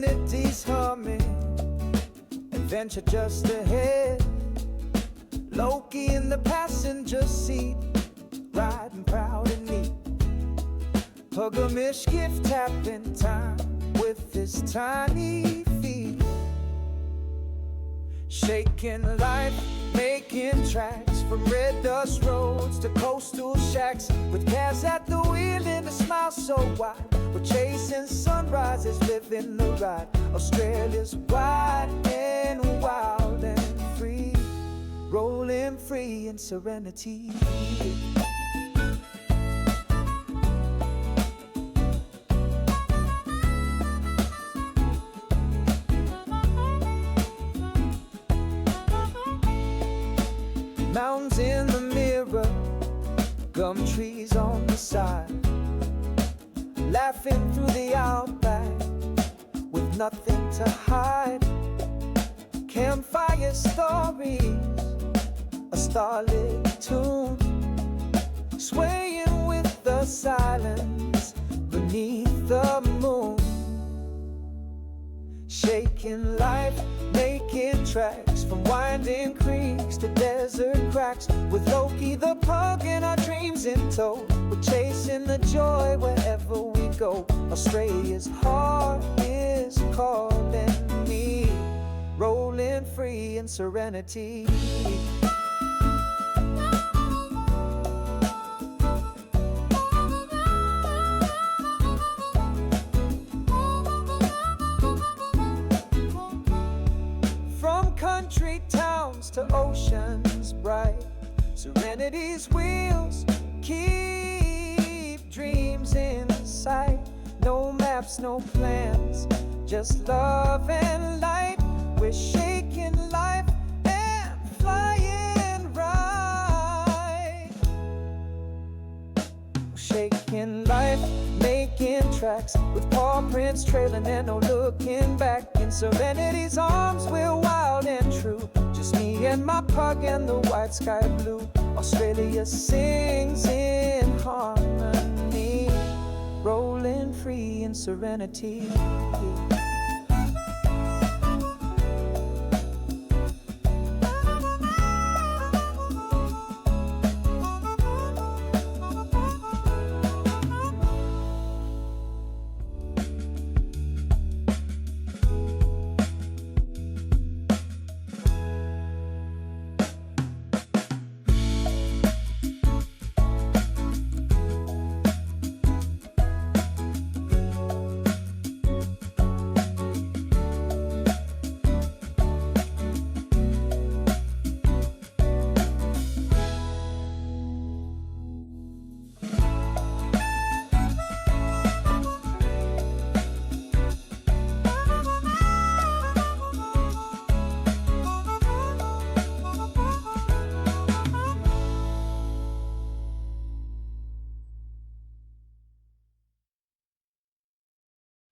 Serenity's humming, adventure just ahead. Loki in the passenger seat, riding proud and neat. Pugger Mischief tapping time with his tiny feet. Shaking life, making tracks from red dust roads to coastal shacks, with Kazz at the wheel and a smile so wide. We're chasing sunrises, living the ride. Australia's wide and wild and free, rolling free in serenity. Mountains in the mirror, gum trees on the side, laughing through the outback with nothing to hide. Campfire stories, a starlit tune, swaying with the silence beneath the moon. Shaking life, making tracks from winding creeks to desert cracks, with Loki the pug and our dreams in tow. We're chasing the joy wherever we go. Australia's heart is calling me, rolling free in serenity. Country towns to oceans bright, serenity's wheels keep dreams in sight. No maps, no plans, just love and light. We're shaking life and flying right. Shaking life, making tracks with paw prints trailing and no looking back. In serenity's arms we're wild and true, just me and my pug and the white sky blue. Australia sings in harmony, rolling free in serenity.